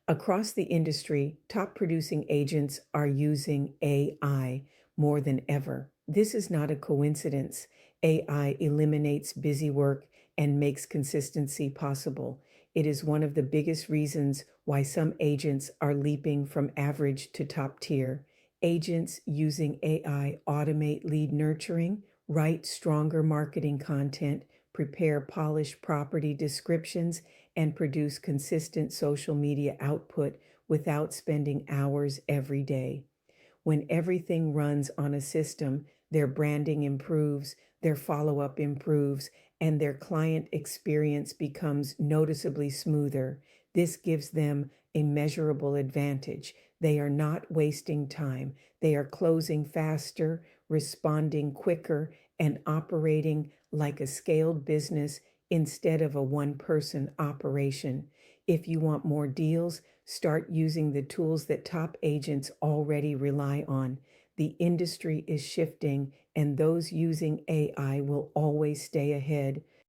Across the industry, top producing agents are using AI more than ever. This is not a coincidence. AI eliminates busy work and makes consistency possible. It is one of the biggest reasons why some agents are leaping from average to top tier. Agents using AI automate lead nurturing, write stronger marketing content, prepare polished property descriptions, and produce consistent social media output without spending hours every day. When everything runs on a system, their branding improves, their follow up improves, and their client experience becomes noticeably smoother. This gives them a measurable advantage. They are not wasting time, they are closing faster, responding quicker, and operating like a scaled business instead of a one-person operation. If you want more deals, start using the tools that top agents already rely on. The industry is shifting, and those using AI will always stay ahead.